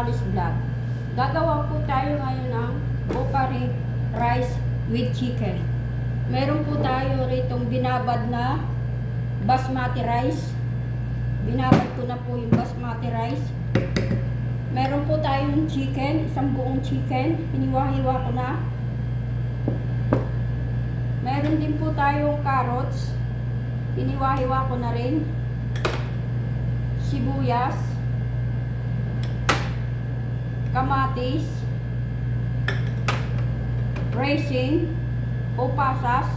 Alice Vlog. Gagawa po tayo ngayon ng okari rice with chicken. Meron po tayo ritong binabad na basmati rice. Binabad ko na po yung basmati rice. Meron po tayong chicken, isang buong chicken. Hiniwa-hiwa ko na. Meron din po tayong carrots. Hiniwa-hiwa ko na rin. Sibuyas, kamatis, raisin o pasas,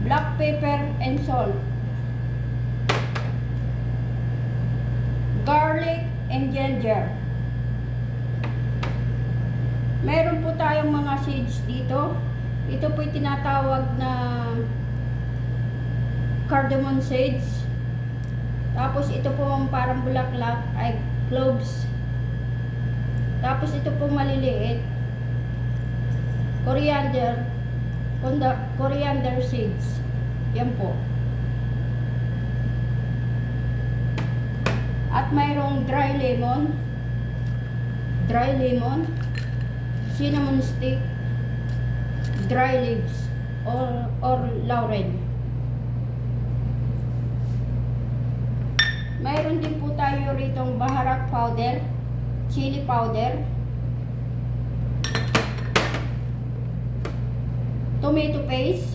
black pepper and salt, garlic and ginger. Meron po tayong mga seeds dito. Ito po'y tinatawag na cardamom seeds. Tapos ito po ang parang bulaklak ay cloves. Tapos ito po maliliit, coriander seeds. Yan po. At mayroong dry lemon, cinnamon stick, dry leaves or laurel. Mayroon din po tayo ritong baharat powder, chili powder, tomato paste,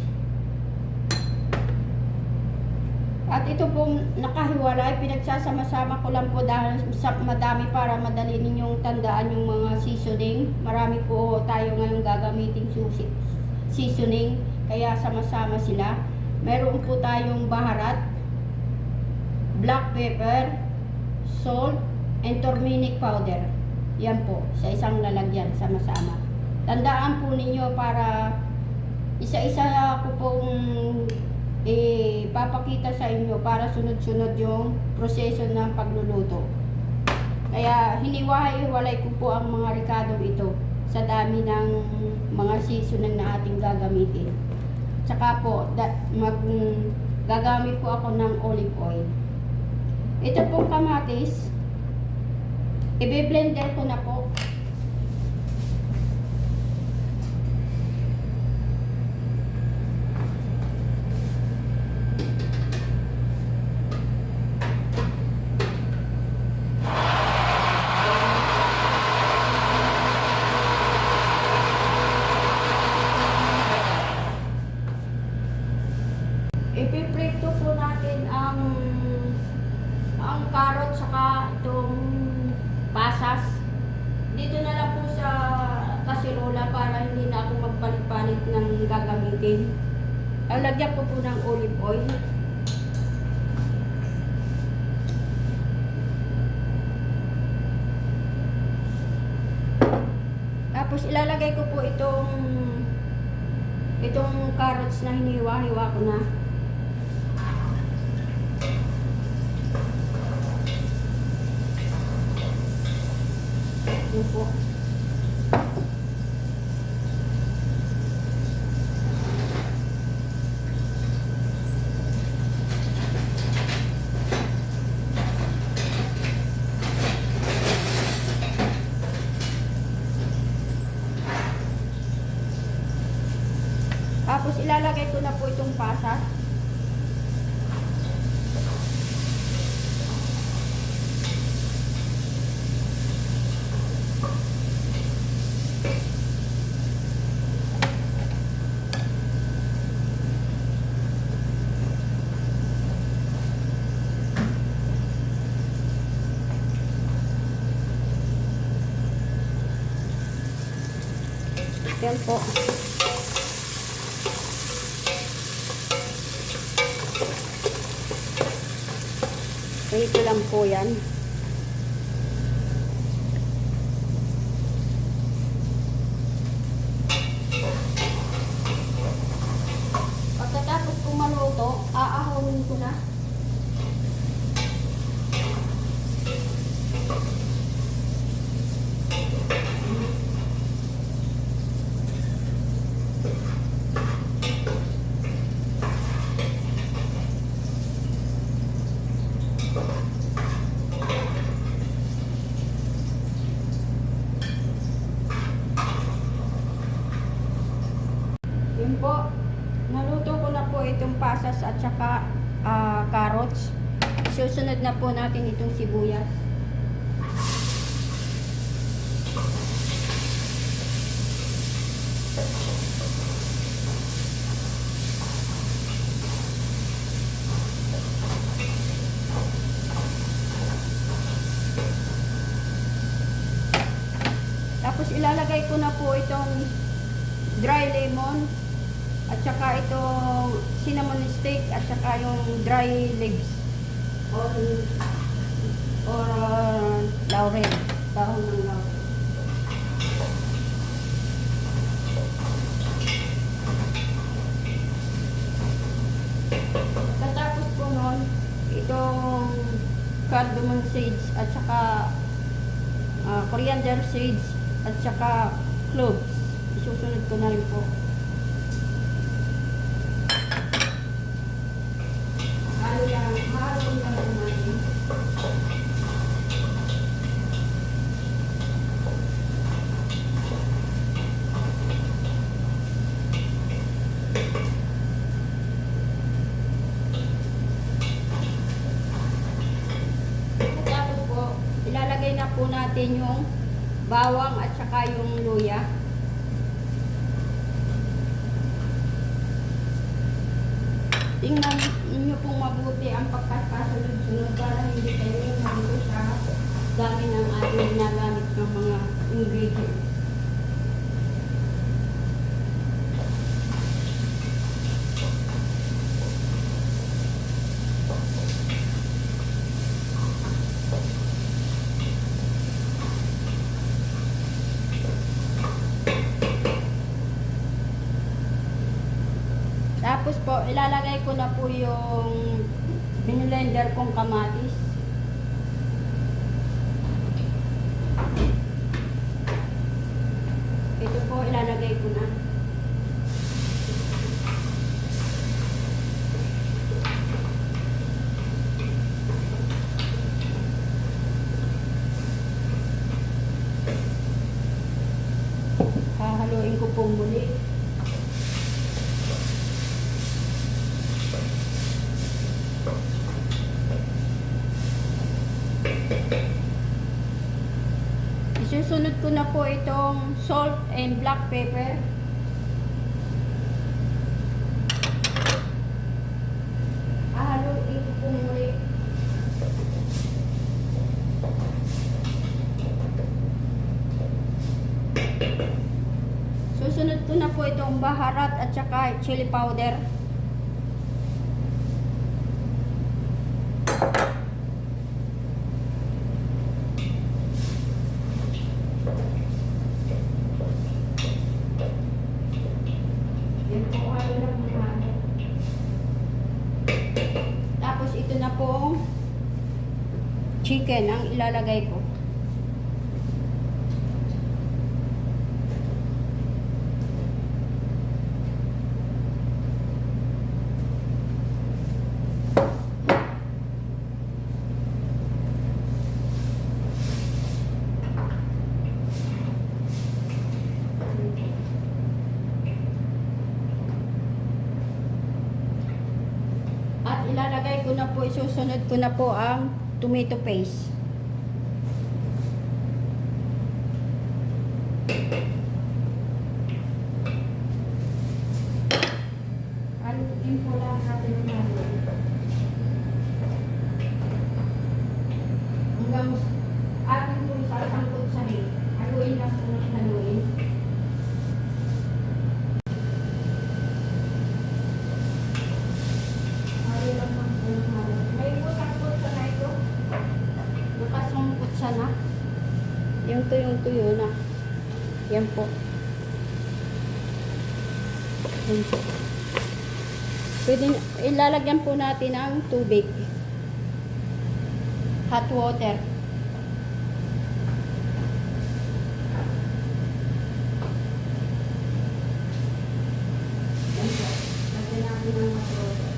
at ito pong nakahiwalay, pinagsasama-sama ko lang po dahil madami para madali ninyong tandaan yung mga seasoning. Marami po tayo ngayong gagamitin seasoning, kaya sama-sama sila. Meron po tayong baharat, black pepper, salt, and turmeric powder. Yan po, sa isang lalagyan, sama-sama. Tandaan po ninyo para isa-isa ko pong papakita sa inyo para sunod-sunod yung proseso ng pagluluto. Kaya hiniwa-hiwalay ko po ang mga ricado ito sa dami ng mga seasoning na ating gagamitin. Tsaka po, gagamit po ako ng olive oil. Ito pong kamatis, i-blender ko na po. Ipiprito po natin ang carrot saka itong pasas. Dito na lang po sa kasirola para hindi na ako magpalit-palit ng gagamitin. Lagyan ko po ng olive oil. Tapos ilalagay ko po itong carrots na hiniwa-hiwa ko na. Yan po. Tapos ilalagay ko na po itong pasas. Yan po. Prito lang po yan. Pagkatapos kung maluto, aahawin ko na. Yun po, naluto ko na po itong pasas at saka carrots. Susunod na po natin itong sibuyas. Tapos ilalagay ko na po itong dry lemon at saka itong cinnamon stick at saka yung dry leaves or laurel, dahon ng laurel. Katapos po nun, itong cardamom seeds at saka coriander seeds at saka cloves. Isusunod ko na rin po. Halo lang natin. Tapos po, ilalagay na po natin yung bawang at saka yung luya. Tingnan niyo pong mabuti ang pagkakasunod-sunod para hindi kayo mabuto sa dami ng ating ginagamit ng mga ingredients. Tapos po, ilalagay ko na po yung binlender kong kamatis. Ito po, ilalagay ko na. Hahaluin ko po muli. Isusunod ko na po itong salt and black pepper. Hahaluin ko po muli. Susunod ko na po itong baharat at saka chili powder. Tapos ito na po chicken ang ilalagay ko. At ilalagay ko na po, isusunod ko na po ang tomato paste. Haluin po lang natin yung haluin. Hanggang atin po isasangkot sa rin. Haluin lang po ng haluin. Yung tuyong-tuyo na. Yan po. Yan po. Pwede, ilalagyan po natin ang tubig. Hot water. Yan po. Lagyan natin ang hot water.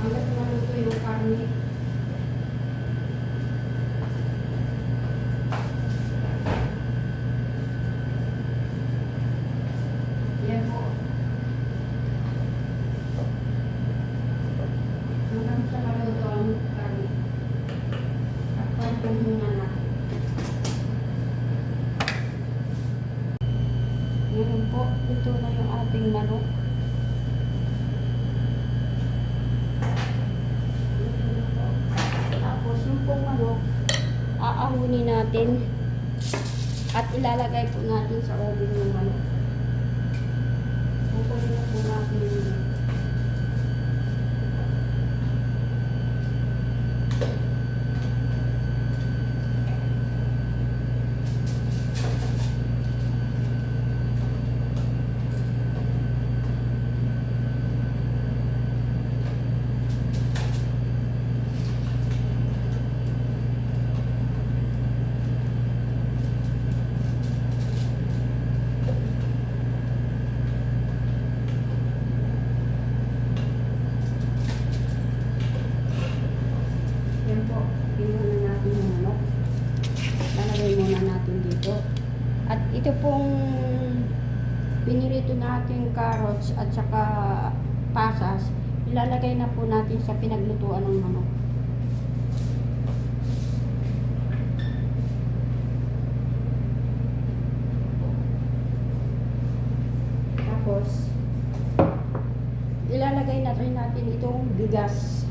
Hanggat maluto yung karne. ating manok. Tapos yung pong manok, aahunin natin at ilalagay po natin sa oven yung manok. Kukunin na po natin yung dito. At ito pong pinirito natin carrots at saka pasas, ilalagay na po natin sa pinaglutuan ng manok. Tapos ilalagay na rin natin itong bigas.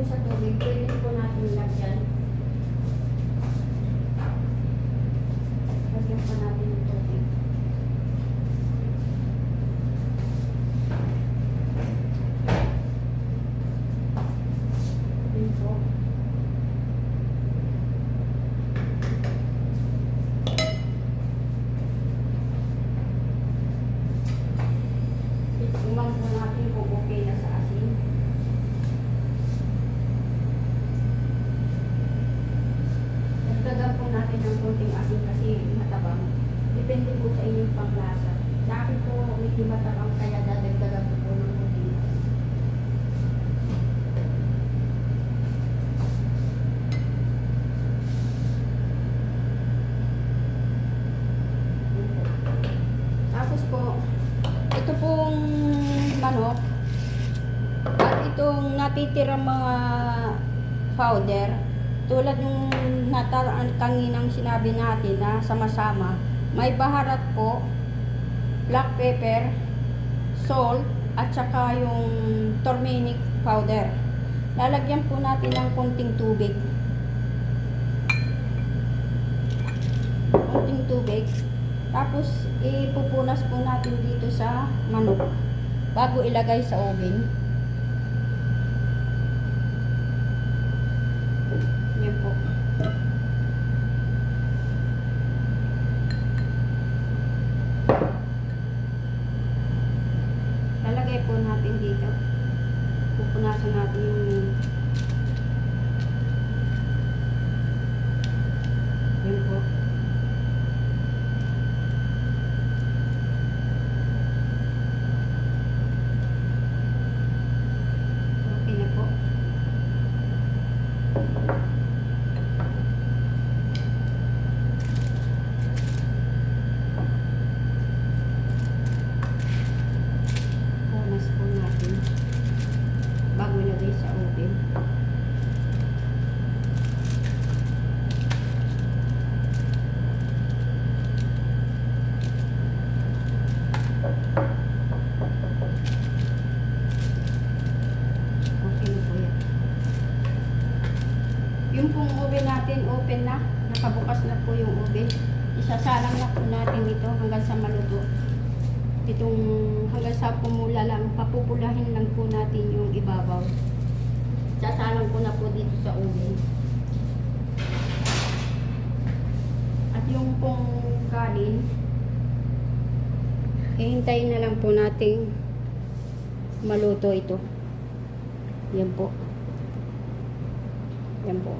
Sa tubig, pwede po natin lagyan. Lagyan pa natin yung tubig. Yun po. Tingnan po natin kung okay na sa asin. Dagdagan po natin ng konting asin kasi matabang. Depende po sa inyong panglasa. Sa akin po, medyo matabang kaya dadagdagan po ng konting asin. Tapos po, ito pong manok at itong natitirang mga powder, tulad yung nataraan kanginang sinabi natin na sama-sama, may baharat po, black pepper, salt, at saka yung turmeric powder. Lalagyan po natin ng konting tubig. Konting tubig. Tapos ipupunas po natin dito sa manok bago ilagay sa oven. Yan po. Lalagay po natin dito. Pupunasan natin yung yan po. Okay na po. Punas po natin bago ilagay sa oven. Okay na po yan. Yung pong oven natin, open na. Nakabukas na po yung oven. Isasalang na po natin ito hanggang sa maluto. Itong hanggang sa pumula lang, papupulahin lang po natin yung ibabaw. Sasalang ko na po dito sa oven. At yung pong kanin, hihintayin na lang po nating maluto ito. Yan po. Yan po.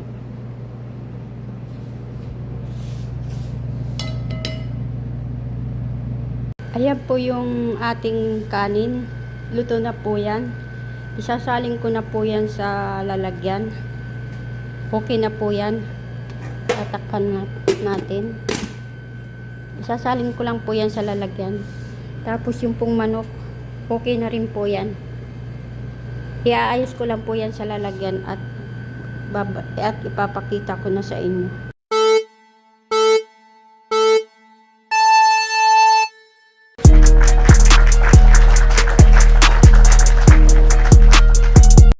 Ayan po yung ating kanin. Luto na po yan. Isasalin ko na po yan sa lalagyan. Okay na po yan. Tatakpan natin. Isasalin ko lang po yan sa lalagyan. Tapos yung pong manok, okay na rin po yan. Iaayos ko lang po yan sa lalagyan at ipapakita ko na sa inyo.